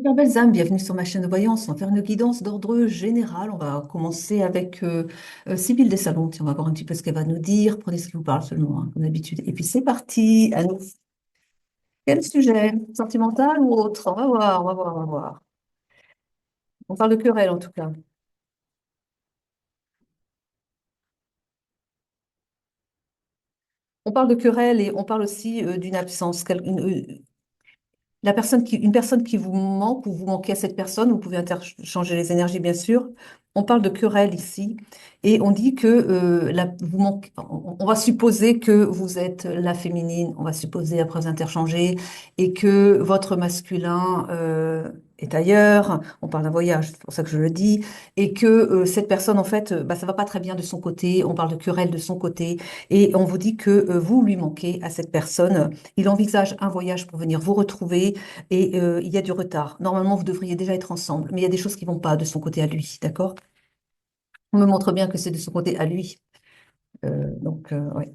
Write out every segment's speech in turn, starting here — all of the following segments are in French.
Bien, belles âmes, bienvenue sur ma chaîne de voyance. On va faire une guidance d'ordre général. On va commencer avec Sybille Salons. Tiens, on va voir un petit peu ce qu'elle va nous dire. Prenez ce qui vous parle seulement, hein, comme d'habitude. Et puis c'est parti. À nous. Quel sujet? Sentimental ou autre? On va voir, on va voir, on va voir. On parle de querelle en tout cas. On parle de querelle et on parle aussi d'une absence. Une personne qui vous manque ou vous manquez à cette personne, vous pouvez interchanger les énergies, bien sûr. On parle de querelle ici et on dit que vous manquez, on va supposer que vous êtes la féminine, on va supposer après vous interchanger et que votre masculin est ailleurs. On parle d'un voyage, c'est pour ça que je le dis, et que cette personne, en fait, bah, ça va pas très bien de son côté. On parle de querelle de son côté et on vous dit que vous lui manquez à cette personne. Il envisage un voyage pour venir vous retrouver et il y a du retard. Normalement, vous devriez déjà être ensemble, mais il y a des choses qui vont pas de son côté à lui, d'accord? On me montre bien que c'est de son côté à lui. Ouais.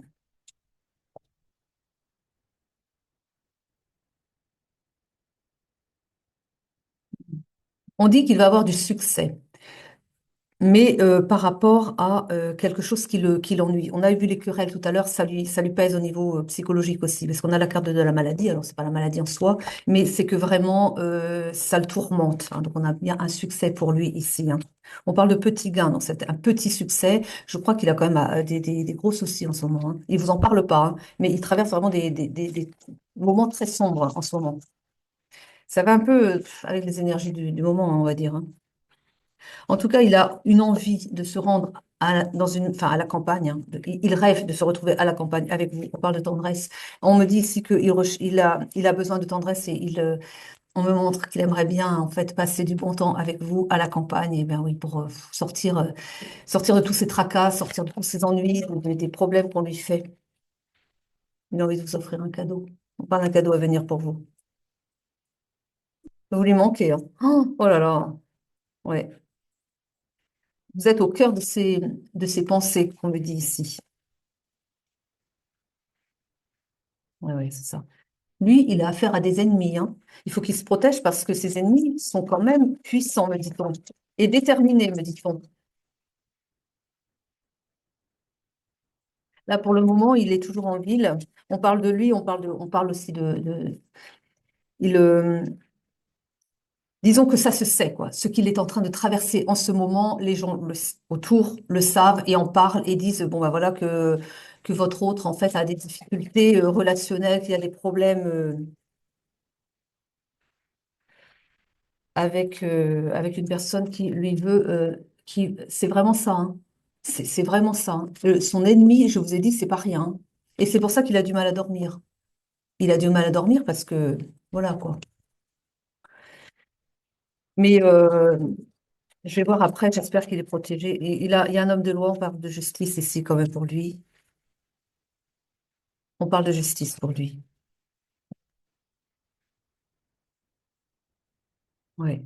On dit qu'il va avoir du succès. Mais par rapport à quelque chose qui l'ennuie. On a vu les querelles tout à l'heure, ça lui pèse au niveau psychologique aussi, parce qu'on a la carte de la maladie, alors c'est pas la maladie en soi, mais c'est que vraiment ça le tourmente, hein. Donc on a bien un succès pour lui ici, hein. On parle de petits gains, donc c'est un petit succès. Je crois qu'il a quand même des gros soucis en ce moment, hein. Il vous en parle pas, hein, mais il traverse vraiment des moments très sombres en ce moment. Ça va un peu avec les énergies du moment, hein, on va dire, hein. En tout cas, il a une envie de se rendre à la campagne, hein. Il rêve de se retrouver à la campagne avec vous. On parle de tendresse. On me dit ici il a besoin de tendresse et on me montre qu'il aimerait bien en fait passer du bon temps avec vous à la campagne. Et ben oui, pour sortir de tous ces tracas, sortir de tous ces ennuis, des problèmes qu'on lui fait. Il a envie de vous offrir un cadeau. On parle d'un cadeau à venir pour vous. Vous lui manquez, hein. Oh là là, ouais. Vous êtes au cœur de ces pensées qu'on me dit ici. Oui, oui, c'est ça. Lui, il a affaire à des ennemis, hein. Il faut qu'il se protège parce que ses ennemis sont quand même puissants, me dit-on, et déterminés, me dit-on. Là, pour le moment, il est toujours en ville. On parle de lui, on parle aussi il, disons que ça se sait, quoi. Ce qu'il est en train de traverser en ce moment, les gens autour le savent et en parlent et disent, bon, ben voilà que votre autre, en fait, a des difficultés relationnelles, qu'il y a des problèmes avec une personne qui lui veut, c'est vraiment ça, hein. C'est vraiment ça, hein. Son ennemi, je vous ai dit, c'est pas rien, hein. Et c'est pour ça qu'il a du mal à dormir. Il a du mal à dormir parce que, voilà quoi. Mais je vais voir après, j'espère qu'il est protégé. Et il y a un homme de loi, on parle de justice ici quand même pour lui. On parle de justice pour lui. Ouais.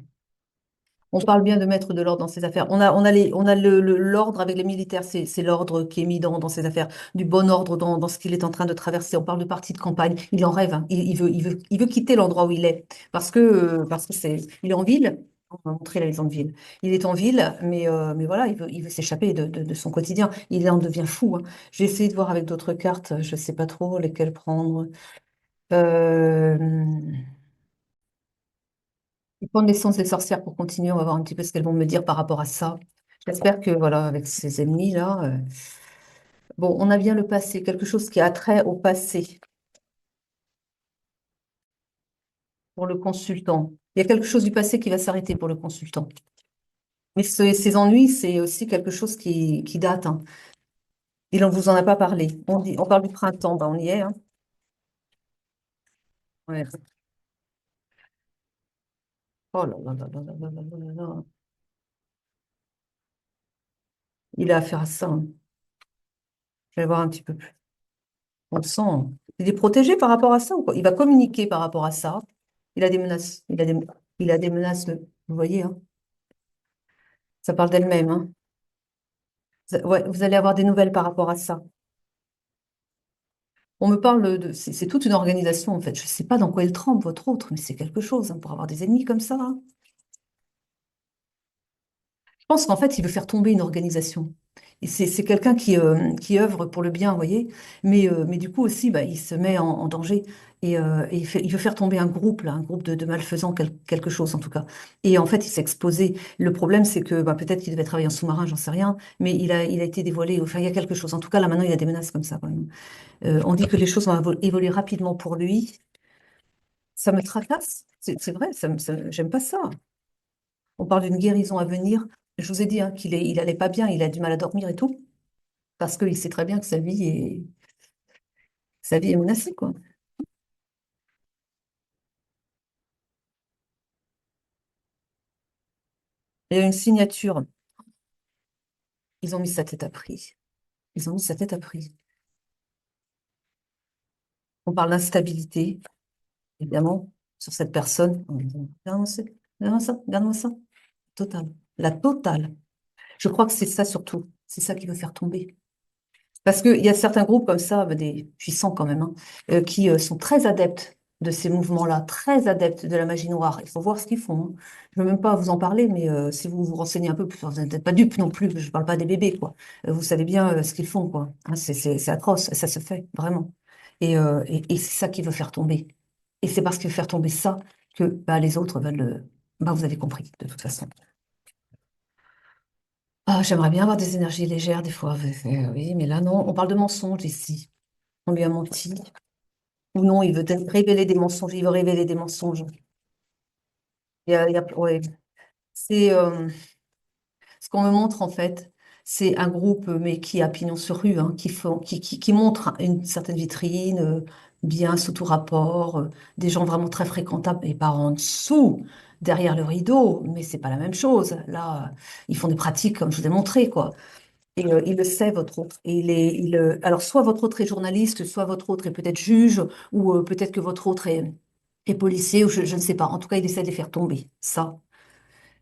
On parle bien de mettre de l'ordre dans ses affaires. On a l'ordre avec les militaires, c'est l'ordre qui est mis dans ses affaires, du bon ordre dans ce qu'il est en train de traverser. On parle de partie de campagne. Il en rêve, hein. Il veut quitter l'endroit où il est parce que il est en ville. On va montrer la maison de ville. Il est en ville, mais voilà, il veut s'échapper de son quotidien. Il en devient fou, hein. J'ai essayé de voir avec d'autres cartes. Je ne sais pas trop lesquelles prendre. Euh, et prendre l'essence des sorcières pour continuer, on va voir un petit peu ce qu'elles vont me dire par rapport à ça. J'espère que, voilà, avec ces ennemis-là, bon, on a bien le passé, quelque chose qui a trait au passé pour le consultant. Il y a quelque chose du passé qui va s'arrêter pour le consultant. Mais ces ennuis, c'est aussi quelque chose qui date, hein. Il ne vous en a pas parlé. On parle du printemps, ben on y est, hein. Ouais. Oh là là là là là là là là là. Il a affaire à ça, hein. Je vais voir un petit peu plus. On le sent, hein. Il est protégé par rapport à ça ou quoi? Il va communiquer par rapport à ça. Il a des menaces. Il a des menaces. Vous voyez, hein. Ça parle d'elle-même, hein. Ouais, vous allez avoir des nouvelles par rapport à ça. On me parle de... C'est toute une organisation, en fait. Je ne sais pas dans quoi elle trempe, votre autre, mais c'est quelque chose, hein, pour avoir des ennemis comme ça, hein. Je pense qu'en fait, il veut faire tomber une organisation. Et c'est quelqu'un qui œuvre pour le bien, vous voyez, mais du coup aussi, bah, il se met en danger et il veut faire tomber un groupe, là, un groupe de malfaisants, quelque chose en tout cas. Et en fait, il s'est exposé. Le problème, c'est que bah, peut-être qu'il devait travailler en sous-marin, j'en sais rien, mais il a été dévoilé. Enfin, il y a quelque chose. En tout cas, là, maintenant, il y a des menaces comme ça, quand même. On dit que les choses vont évoluer rapidement pour lui. Ça me tracasse. C'est vrai, j'aime pas ça. On parle d'une guérison à venir. Je vous ai dit hein, il allait pas bien, il a du mal à dormir et tout, parce qu'il sait très bien que sa vie est menacée, quoi. Il y a une signature. Ils ont mis sa tête à prix. Ils ont mis sa tête à prix. On parle d'instabilité, évidemment, sur cette personne. Regarde-moi ça, regarde-moi ça, regarde-moi ça. Totale. La totale. Je crois que c'est ça surtout. C'est ça qui veut faire tomber. Parce qu'il y a certains groupes comme ça, des puissants quand même, hein, qui sont très adeptes de ces mouvements-là, très adeptes de la magie noire. Il faut voir ce qu'ils font, hein. Je ne veux même pas vous en parler, mais si vous vous renseignez un peu plus, vous n'êtes pas dupe non plus, je ne parle pas des bébés, quoi. Vous savez bien ce qu'ils font, quoi. Hein, c'est atroce, et ça se fait, vraiment. Et c'est ça qui veut faire tomber. Et c'est parce qu'il veut faire tomber ça que bah, les autres veulent le... Bah, vous avez compris, de toute façon. Ah, j'aimerais bien avoir des énergies légères des fois. Oui, mais là, non. On parle de mensonges ici. On lui a menti. Ou non, il veut révéler des mensonges. Il veut révéler des mensonges. Ouais. C'est ce qu'on me montre en fait. C'est un groupe, mais qui a pignon sur rue, hein, qui montre une certaine vitrine, bien sous tout rapport, des gens vraiment très fréquentables et par en dessous, derrière le rideau. Mais c'est pas la même chose. Là, ils font des pratiques comme je vous ai montré, quoi. Et il le sait, votre autre. Et alors, soit votre autre est journaliste, soit votre autre est peut-être juge, ou peut-être que votre autre est policier, ou je ne sais pas. En tout cas, il essaie de les faire tomber. Ça.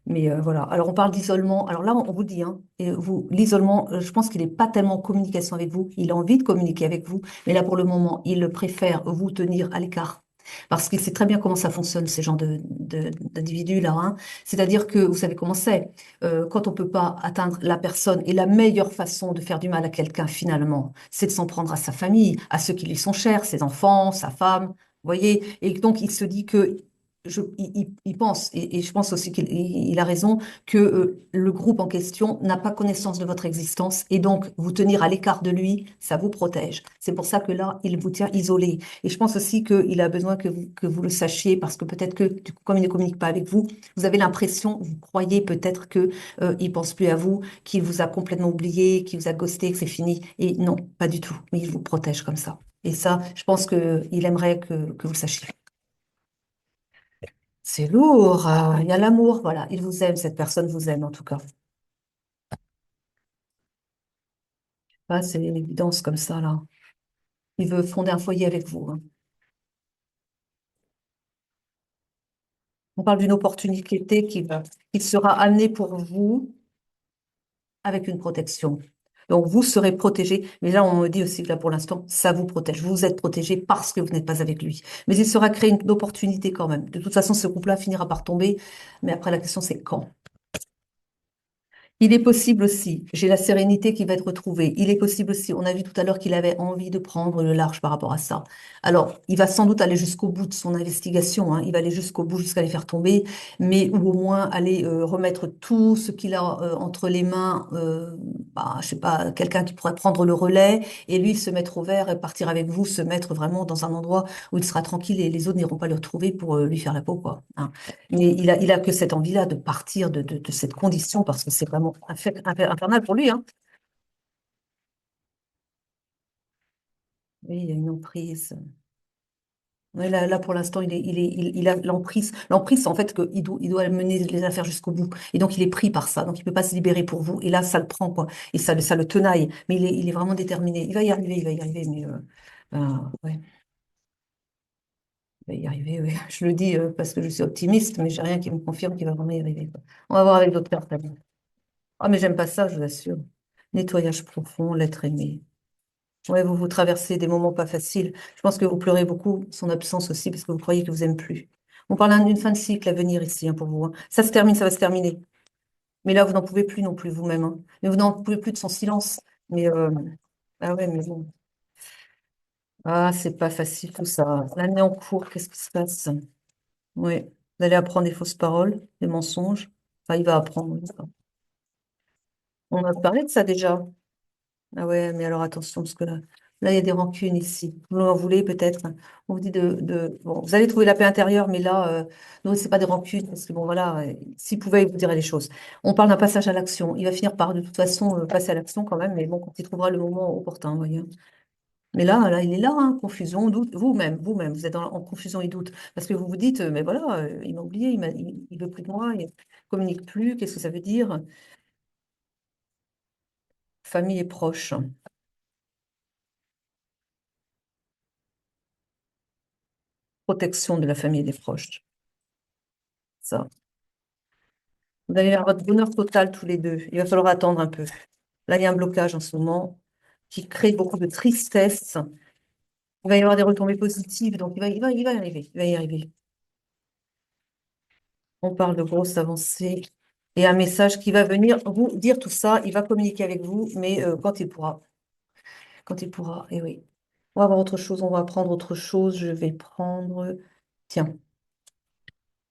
Mais voilà. Alors, on parle d'isolement. Alors là, on vous dit, hein, et vous, l'isolement, je pense qu'il n'est pas tellement en communication avec vous. Il a envie de communiquer avec vous. Mais là, pour le moment, il préfère vous tenir à l'écart. Parce qu'il sait très bien comment ça fonctionne, ces genres d'individus-là, hein. C'est-à-dire que vous savez comment c'est. Quand on peut pas atteindre la personne, et la meilleure façon de faire du mal à quelqu'un, finalement, c'est de s'en prendre à sa famille, à ceux qui lui sont chers, ses enfants, sa femme. Vous voyez? Et donc, il se dit que il pense, et je pense aussi qu'il a raison, que le groupe en question n'a pas connaissance de votre existence, et donc vous tenir à l'écart de lui, ça vous protège. C'est pour ça que là, il vous tient isolé. Et je pense aussi qu'il a besoin que vous le sachiez, parce que peut-être que, du coup, comme il ne communique pas avec vous, vous avez l'impression, vous croyez peut-être que il pense plus à vous, qu'il vous a complètement oublié, qu'il vous a ghosté, que c'est fini. Et non, pas du tout. Mais il vous protège comme ça. Et ça, je pense qu'il aimerait que vous le sachiez. C'est lourd. Il y a l'amour, voilà. Il vous aime, cette personne vous aime en tout cas. Ah, c'est une évidence comme ça, là. Il veut fonder un foyer avec vous, hein. On parle d'une opportunité qui sera amenée pour vous avec une protection. Donc, vous serez protégé. Mais là, on me dit aussi que là, pour l'instant, ça vous protège. Vous êtes protégé parce que vous n'êtes pas avec lui. Mais il sera créé une opportunité quand même. De toute façon, ce couple-là finira par tomber. Mais après, la question, c'est quand? Il est possible aussi, j'ai la sérénité qui va être retrouvée. Il est possible aussi, on a vu tout à l'heure qu'il avait envie de prendre le large par rapport à ça. Alors, il va sans doute aller jusqu'au bout de son investigation, hein. Il va aller jusqu'au bout, jusqu'à les faire tomber, mais ou au moins aller remettre tout ce qu'il a entre les mains, bah, je sais pas, quelqu'un qui pourrait prendre le relais et lui se mettre au vert et partir avec vous, se mettre vraiment dans un endroit où il sera tranquille et les autres n'iront pas le retrouver pour lui faire la peau, quoi, hein. Mais il a que cette envie-là de partir de cette condition parce que c'est vraiment infernal pour lui, hein. Oui, il y a une emprise. Oui, là, pour l'instant, il a l'emprise. L'emprise, c'est en fait qu'il doit mener les affaires jusqu'au bout. Et donc, il est pris par ça. Donc, il peut pas se libérer pour vous. Et là, ça le prend, quoi. Et ça le tenaille. Mais il est vraiment déterminé. Il va y arriver, il va y arriver. Mais ouais, il va y arriver, ouais. Je le dis parce que je suis optimiste, mais j'ai rien qui me confirme qu'il va vraiment y arriver, quoi. On va voir avec d'autres personnes. Ah, mais j'aime pas ça, je vous assure. Nettoyage profond, l'être aimé. Ouais, vous traversez des moments pas faciles. Je pense que vous pleurez beaucoup son absence aussi parce que vous croyez que vous aime plus. On parle d'une fin de cycle à venir ici hein, pour vous. Hein. Ça se termine, ça va se terminer. Mais là, vous n'en pouvez plus non plus vous-même. Hein. Mais vous n'en pouvez plus de son silence. Mais ah ouais, mais bon. Ah, c'est pas facile tout ça. L'année en cours, qu'est-ce qui se passe? Oui. Vous allez apprendre des fausses paroles, des mensonges. Enfin, il va apprendre. Oui. On a parlé de ça déjà. Ah ouais, mais alors attention, parce que là, il y a des rancunes ici. Vous en voulez peut-être. On vous dit bon, vous allez trouver la paix intérieure, mais là, non, c'est pas des rancunes, parce que bon, voilà, s'il pouvait, il vous dirait les choses. On parle d'un passage à l'action. Il va finir par, de toute façon, passer à l'action quand même, mais bon, quand il trouvera le moment opportun, vous voyez. Mais là, il est là, hein, confusion, doute. Vous-même, vous êtes en confusion et doute. Parce que vous vous dites, mais voilà, il m'a oublié, il veut plus de moi, il communique plus, qu'est-ce que ça veut dire? Famille et proches. Protection de la famille et des proches. Ça. Vous allez vers votre bonheur total tous les deux. Il va falloir attendre un peu. Là, il y a un blocage en ce moment qui crée beaucoup de tristesse. Il va y avoir des retombées positives, donc il va y arriver. Il va y arriver. On parle de grosses avancées et un message qui va venir vous dire tout ça. Il va communiquer avec vous, mais quand il pourra. Quand il pourra, et oui. On va voir autre chose, on va prendre autre chose. Je vais prendre. Tiens,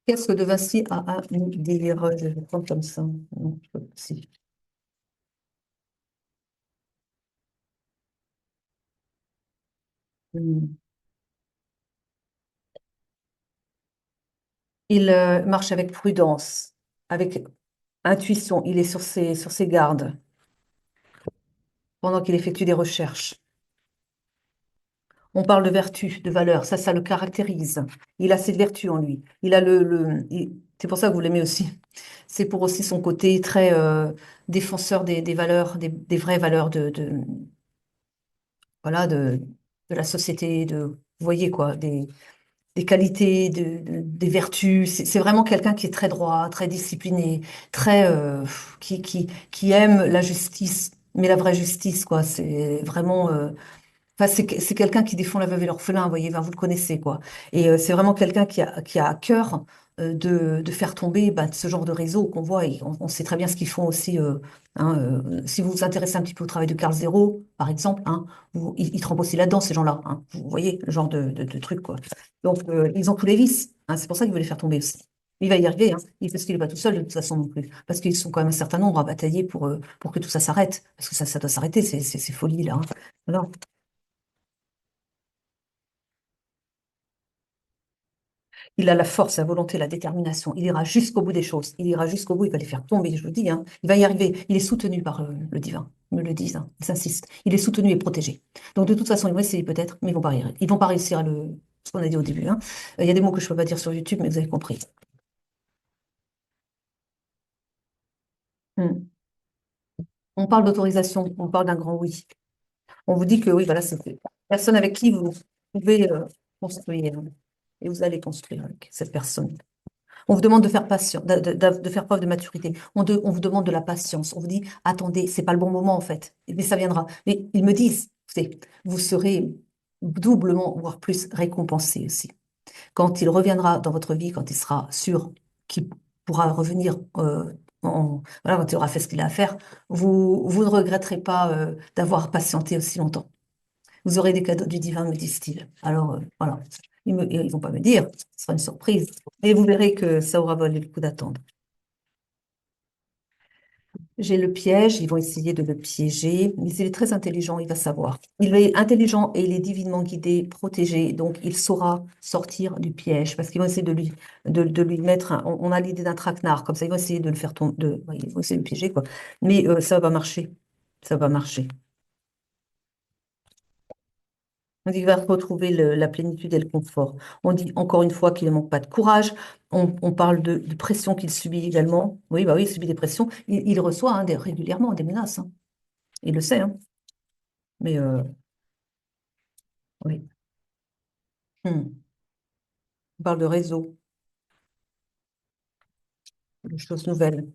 qu'est-ce que de Vinci a à nous dire? Je vais prendre comme ça. Non, je peux pas. Si. Hmm. Il marche avec prudence, avec intuition. Il est sur ses gardes pendant qu'il effectue des recherches. On parle de vertu, de valeur. Ça le caractérise. Il a cette vertu en lui. Il a c'est pour ça que vous l'aimez aussi. C'est pour aussi son côté très défenseur des valeurs, des vraies valeurs voilà, de la société, vous voyez quoi, des qualités, des vertus. C'est vraiment quelqu'un qui est très droit, très discipliné, très qui aime la justice, mais la vraie justice, quoi. C'est vraiment. Enfin, c'est quelqu'un qui défend la veuve et l'orphelin, vous voyez, enfin, vous le connaissez, quoi. Et c'est vraiment quelqu'un qui a à cœur de faire tomber bah, ce genre de réseau qu'on voit. Et on sait très bien ce qu'ils font aussi. Hein, si vous vous intéressez un petit peu au travail de Carl Zero, par exemple, hein, ils trempent aussi là-dedans, ces gens-là. Hein. Vous voyez, le genre de truc, quoi. Donc, ils ont tous les vices. Hein, c'est pour ça qu'ils veulent les faire tomber aussi. Il va y arriver, hein, parce qu'il n'est pas tout seul de toute façon non plus. Parce qu'ils sont quand même un certain nombre à batailler pour que tout ça s'arrête. Parce que ça doit s'arrêter, ces folies-là. Hein. Voilà. Il a la force, la volonté, la détermination. Il ira jusqu'au bout des choses. Il ira jusqu'au bout. Il va les faire tomber, je vous le dis. Hein. Il va y arriver. Il est soutenu par le divin. Ils me le disent. Hein. Ils insistent. Il est soutenu et protégé. Donc, de toute façon, ils vont essayer peut-être, mais ils vont pas réussir. Ils vont pas réussir à ce qu'on a dit au début. Hein. Il y a des mots que je peux pas dire sur YouTube, mais vous avez compris. Hmm. On parle d'autorisation. On parle d'un grand oui. On vous dit que oui, voilà, c'est personne avec qui vous pouvez construire. Et vous allez construire avec cette personne. On vous demande de faire patience, de faire preuve de maturité. On vous demande de la patience. On vous dit, attendez, c'est pas le bon moment en fait, mais ça viendra. Mais ils me disent, vous serez doublement, voire plus récompensé aussi. Quand il reviendra dans votre vie, quand il sera sûr qu'il pourra revenir, voilà, quand il aura fait ce qu'il a à faire, vous ne regretterez pas d'avoir patienté aussi longtemps. Vous aurez des cadeaux du divin, me disent-ils. Alors, voilà. Ils vont pas me dire, ce sera une surprise. Et vous verrez que ça aura valu le coup d'attendre. J'ai le piège, ils vont essayer de le piéger, mais il est très intelligent, il va savoir. Il est intelligent et il est divinement guidé, protégé, donc il saura sortir du piège, parce qu'ils vont essayer de lui mettre, on a l'idée d'un traquenard, comme ça, ils vont essayer de le faire tomber, ouais, ils vont essayer de le piéger, quoi. Mais ça va marcher, ça va marcher. On dit qu'il va retrouver la plénitude et le confort. On dit encore une fois qu'il ne manque pas de courage. On parle de pression qu'il subit également. Oui, bah oui, il subit des pressions. Il reçoit hein, régulièrement des menaces. Hein. Il le sait. Hein. Mais oui. Hmm. On parle de réseau, de choses nouvelles.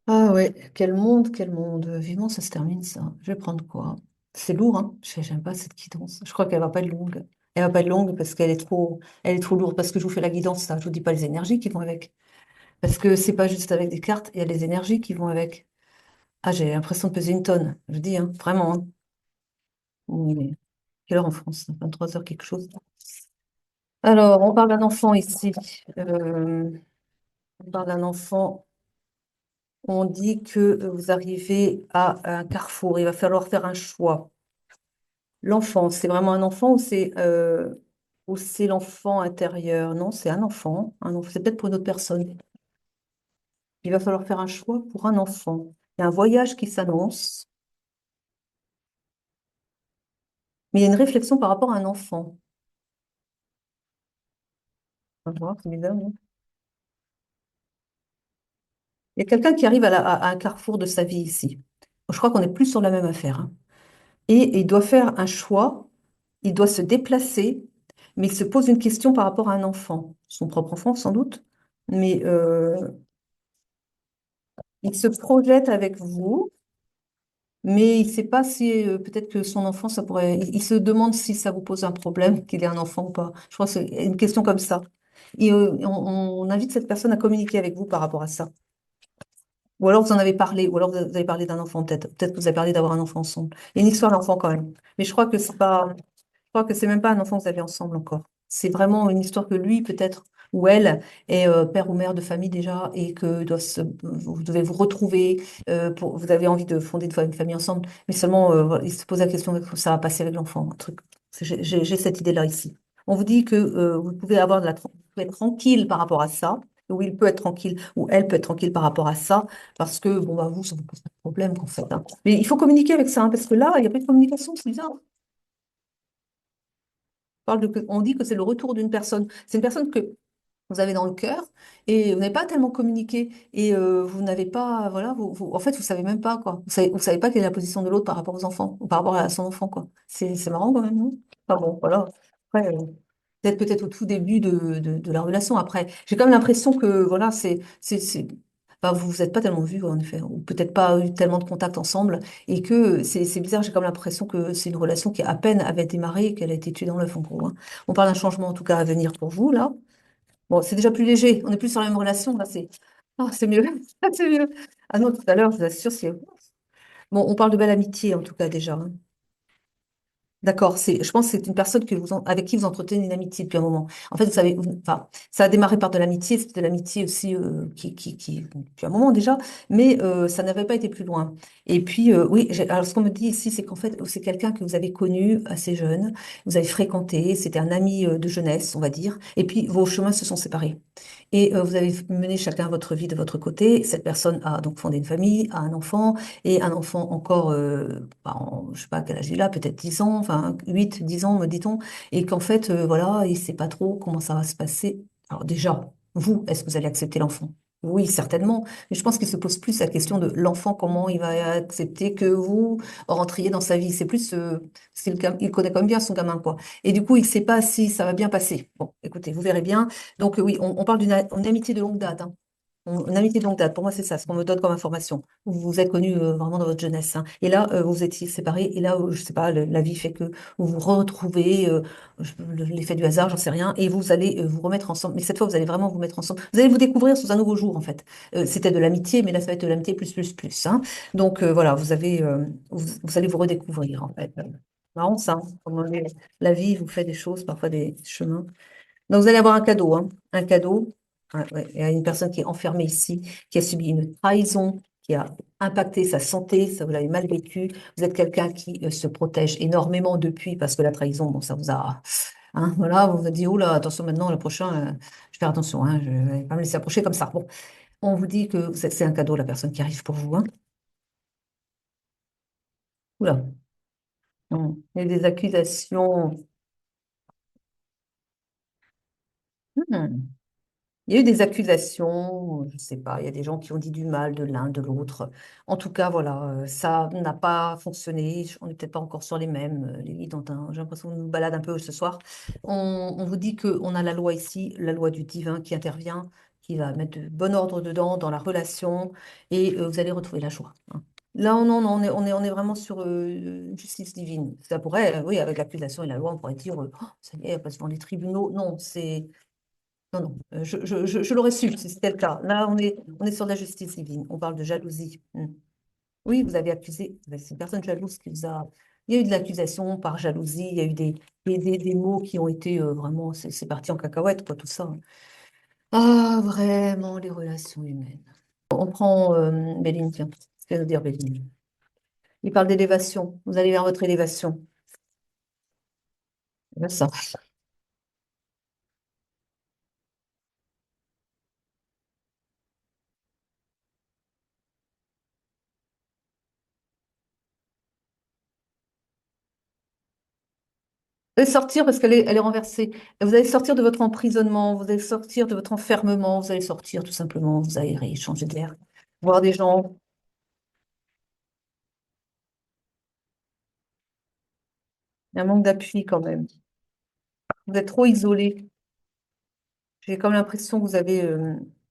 Ah ouais, quel monde, quel monde. Vivement, ça se termine, ça. Je vais prendre quoi? C'est lourd, hein? J'aime pas cette guidance. Je crois qu'elle va pas être longue. Elle va pas être longue parce elle est trop lourde. Parce que je vous fais la guidance, ça. Je vous dis pas les énergies qui vont avec. Parce que c'est pas juste avec des cartes, il y a les énergies qui vont avec. Ah, j'ai l'impression de peser une tonne. Je dis, hein, vraiment. Hein. Il est quelle heure en France? 23 heures quelque chose. Alors, on parle d'un enfant ici. Euh, on parle d'un enfant. On dit que vous arrivez à un carrefour. Il va falloir faire un choix. L'enfant, c'est vraiment un enfant ou c'est l'enfant intérieur? Non, c'est un enfant. Un enfant, c'est peut-être pour une autre personne. Il va falloir faire un choix pour un enfant. Il y a un voyage qui s'annonce, mais il y a une réflexion par rapport à un enfant. On va voir, c'est bizarre, non. Il y a quelqu'un qui arrive à un carrefour de sa vie ici. Je crois qu'on est plus sur la même affaire. Hein. Et il doit faire un choix, il doit se déplacer, mais il se pose une question par rapport à un enfant, son propre enfant sans doute, mais il se projette avec vous. Mais il ne sait pas si peut-être que son enfant, ça pourrait. Il se demande si ça vous pose un problème qu'il ait un enfant ou pas. Je crois que c'est une question comme ça. Et on invite cette personne à communiquer avec vous par rapport à ça. Ou alors vous en avez parlé, ou alors vous avez parlé d'un enfant peut-être. Peut-être que vous avez parlé d'avoir un enfant ensemble. Il y a une histoire d'enfant quand même. Mais je crois que c'est pas. Je crois que c'est même pas un enfant que vous avez ensemble encore. C'est vraiment une histoire que lui, peut-être, ou elle, est père ou mère de famille déjà, et que vous devez vous retrouver, vous avez envie de fonder une famille ensemble, mais seulement voilà, il se pose la question de ça va passer avec l'enfant, un truc. J'ai cette idée-là ici. On vous dit que vous pouvez vous pouvez être tranquille par rapport à ça, ou il peut être tranquille, ou elle peut être tranquille par rapport à ça, parce que bon bah vous, ça vous pose pas de problème qu'en fait. Hein. Mais il faut communiquer avec ça, hein, parce que là, il n'y a pas de communication, c'est bizarre. On dit que c'est le retour d'une personne. C'est une personne que vous avez dans le cœur et vous n'avez pas tellement communiqué et vous n'avez pas, voilà, en fait, vous savez même pas quoi. Vous savez pas quelle est la position de l'autre par rapport aux enfants ou par rapport à son enfant quoi. C'est marrant quand même, non? Ah bon, voilà. Après, peut-être au tout début de la relation. Après, j'ai quand même l'impression que voilà, enfin, vous vous êtes pas tellement vus en effet, ou peut-être pas eu tellement de contacts ensemble et que c'est bizarre. J'ai comme l'impression que c'est une relation qui à peine avait démarré et qu'elle a été tuée dans l'œuf en gros. Hein. On parle d'un changement en tout cas à venir pour vous là. Bon, c'est déjà plus léger. On est plus sur la même relation. Là, c'est mieux. C'est mieux. Ah non, tout à l'heure, je vous assure, c'est. Bon, on parle de belle amitié, en tout cas, déjà. Hein. D'accord, je pense que c'est une personne avec qui vous entretenez une amitié depuis un moment. En fait, vous savez, enfin, ça a démarré par de l'amitié, c'était de l'amitié aussi depuis un moment déjà, mais ça n'avait pas été plus loin. Et puis, oui, alors ce qu'on me dit ici, c'est qu'en fait, c'est quelqu'un que vous avez connu assez jeune, vous avez fréquenté, c'était un ami de jeunesse, on va dire, et puis vos chemins se sont séparés. Et vous avez mené chacun votre vie de votre côté. Cette personne a donc fondé une famille, a un enfant, et un enfant encore, je sais pas quel âge il a, peut-être 10 ans, enfin 8 10 ans, me dit-on, et qu'en fait, voilà, il sait pas trop comment ça va se passer. Alors déjà, vous, est-ce que vous allez accepter l'enfant? Oui, certainement, mais je pense qu'il se pose plus la question de l'enfant, comment il va accepter que vous rentriez dans sa vie. C'est plus, parce il connaît quand même bien son gamin, quoi. Et du coup, il ne sait pas si ça va bien passer. Bon, écoutez, vous verrez bien. Donc oui, on parle d'une amitié de longue date. Hein. Une amitié de longue date, pour moi, c'est ça, ce qu'on me donne comme information. Vous vous êtes connus vraiment dans votre jeunesse. Hein. Et là, vous vous étiez séparés. Et là, je sais pas, la vie fait que vous vous retrouvez, l'effet du hasard, j'en sais rien, et vous allez vous remettre ensemble. Mais cette fois, vous allez vraiment vous mettre ensemble. Vous allez vous découvrir sous un nouveau jour, en fait. C'était de l'amitié, mais là, ça va être de l'amitié plus, plus, plus. Hein. Donc voilà, vous allez vous redécouvrir, en fait. Marrant, ça. Hein, la vie vous fait des choses, parfois des chemins. Donc, vous allez avoir un cadeau, hein, un cadeau. Ouais, ouais. Il y a une personne qui est enfermée ici, qui a subi une trahison, qui a impacté sa santé, ça vous l'avez mal vécu. Vous êtes quelqu'un qui se protège énormément depuis, parce que la trahison, bon, ça vous a, hein, voilà, vous vous dit, oh là, attention maintenant, le prochain, je vais faire attention, hein, je ne vais pas me laisser approcher comme ça. Bon, on vous dit que c'est un cadeau, la personne qui arrive pour vous, hein. Oula, il y a des accusations. Hmm. Il y a eu des accusations, je ne sais pas, il y a des gens qui ont dit du mal de l'un, de l'autre. En tout cas, voilà, ça n'a pas fonctionné. On n'est peut-être pas encore sur les mêmes, les guides j'ai l'impression qu'on nous balade un peu ce soir. On vous dit qu'on a la loi ici, la loi du divin qui intervient, qui va mettre de bon ordre dedans, dans la relation, et vous allez retrouver la joie, hein. Là, on est vraiment sur une justice divine. Ça pourrait, oui, avec l'accusation et la loi, on pourrait dire, oh, ça y est, elle passe devant les tribunaux. Non, c'est non, non, je l'aurais su si c'était le cas. Là, on est sur de la justice divine. On parle de jalousie. Hmm. Oui, vous avez accusé, c'est une personne jalouse qui vous a. Il y a eu de l'accusation par jalousie, il y a eu des mots qui ont été vraiment. C'est parti en cacahuète, quoi, tout ça. Ah, vraiment, les relations humaines. On prend Béline, tiens. Ce qu'elle veut dire, Béline. Il parle d'élévation. Vous allez vers votre élévation. Ben, ça. Vous allez sortir parce elle est renversée. Vous allez sortir de votre emprisonnement, vous allez sortir de votre enfermement, vous allez sortir tout simplement, vous aérer, changer d'air, voir des gens. Il y a un manque d'appui quand même. Vous êtes trop isolé. J'ai comme l'impression que vous avez.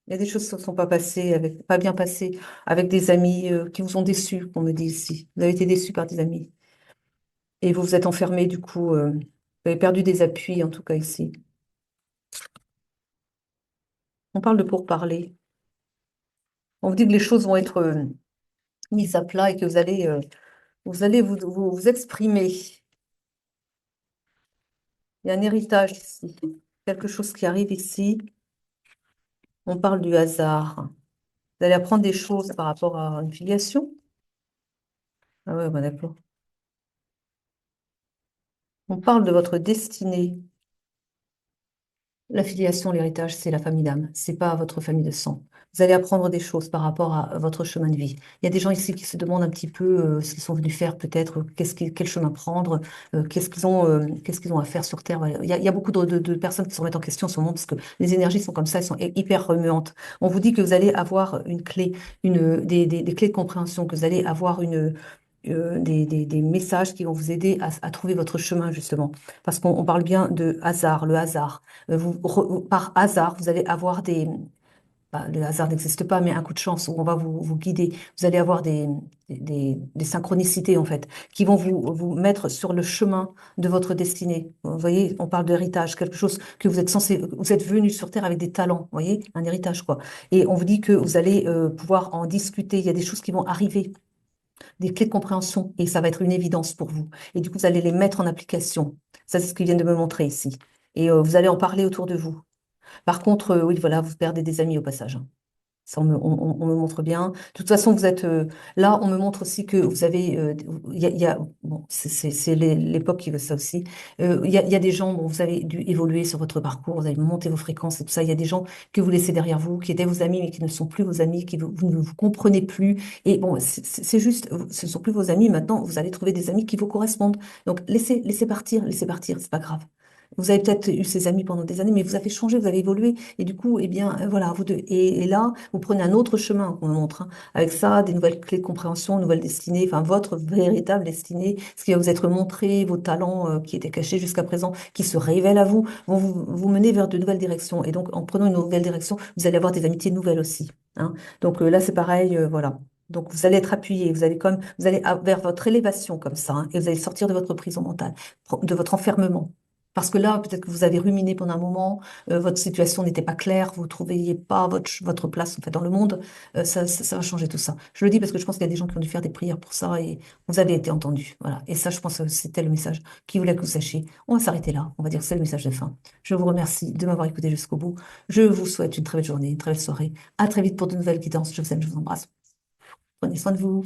Il y a des choses qui ne sont pas passées, pas bien passées, avec des amis qui vous ont déçus, on me dit ici. Vous avez été déçus par des amis. Et vous vous êtes enfermé, du coup, vous avez perdu des appuis, en tout cas ici. On parle de pourparler. On vous dit que les choses vont être mises à plat et que vous allez vous exprimer. Il y a un héritage ici, quelque chose qui arrive ici. On parle du hasard. Vous allez apprendre des choses par rapport à une filiation. Ah ouais, bah d'accord. On parle de votre destinée. L'affiliation, l'héritage, c'est la famille d'âme, c'est pas votre famille de sang. Vous allez apprendre des choses par rapport à votre chemin de vie. Il y a des gens ici qui se demandent un petit peu ce qu'ils sont venus faire, peut-être, quel chemin prendre, qu'est-ce qu'ils ont à faire sur Terre. Voilà. Il y a beaucoup de personnes qui se remettent en question en ce moment parce que les énergies sont comme ça, elles sont hyper remuantes. On vous dit que vous allez avoir une clé, des clés de compréhension, que vous allez avoir des messages qui vont vous aider à trouver votre chemin, justement. Parce qu'on parle bien de hasard, le hasard. Par hasard, vous allez avoir le hasard n'existe pas, mais un coup de chance où on va vous guider. Vous allez avoir des synchronicités, en fait, qui vont vous mettre sur le chemin de votre destinée. Vous voyez, on parle d'héritage, quelque chose que vous êtes venu sur Terre avec des talents, vous voyez, un héritage, quoi. Et on vous dit que vous allez pouvoir en discuter. Il y a des choses qui vont arriver, des clés de compréhension, et ça va être une évidence pour vous. Et du coup, vous allez les mettre en application. Ça, c'est ce qu'ils viennent de me montrer ici. Et vous allez en parler autour de vous. Par contre, oui, voilà, vous perdez des amis au passage, hein. Ça, on me montre bien. De toute façon, vous êtes là. On me montre aussi que vous avez. Bon, c'est l'époque qui veut ça aussi. Il y a des gens, bon, vous avez dû évoluer sur votre parcours, vous avez monté vos fréquences et tout ça. Il y a des gens que vous laissez derrière vous, qui étaient vos amis, mais qui ne sont plus vos amis, vous ne vous comprenez plus. Et bon, c'est juste, ce ne sont plus vos amis. Maintenant, vous allez trouver des amis qui vous correspondent. Donc, laissez partir, c'est pas grave. Vous avez peut-être eu ces amis pendant des années, mais vous avez changé, vous avez évolué. Et du coup, eh bien, voilà, vous deux. Et là, vous prenez un autre chemin qu'on me montre, hein. Avec ça, des nouvelles clés de compréhension, une nouvelle destinée, enfin, votre véritable destinée, ce qui va vous être montré, vos talents qui étaient cachés jusqu'à présent, qui se révèlent à vous, vont vous mener vers de nouvelles directions. Et donc, en prenant une nouvelle direction, vous allez avoir des amitiés nouvelles aussi, hein. Donc là, c'est pareil, voilà. Donc, vous allez être appuyé, vous allez vers votre élévation comme ça, hein, et vous allez sortir de votre prison mentale, de votre enfermement. Parce que là, peut-être que vous avez ruminé pendant un moment, votre situation n'était pas claire, vous ne trouviez pas votre place en fait, dans le monde. Ça va changer tout ça. Je le dis parce que je pense qu'il y a des gens qui ont dû faire des prières pour ça et vous avez été entendus. Voilà. Et ça, je pense que c'était le message qui voulait que vous sachiez. On va s'arrêter là. On va dire que c'est le message de fin. Je vous remercie de m'avoir écouté jusqu'au bout. Je vous souhaite une très belle journée, une très belle soirée. À très vite pour de nouvelles guidances. Je vous aime, je vous embrasse. Prenez soin de vous.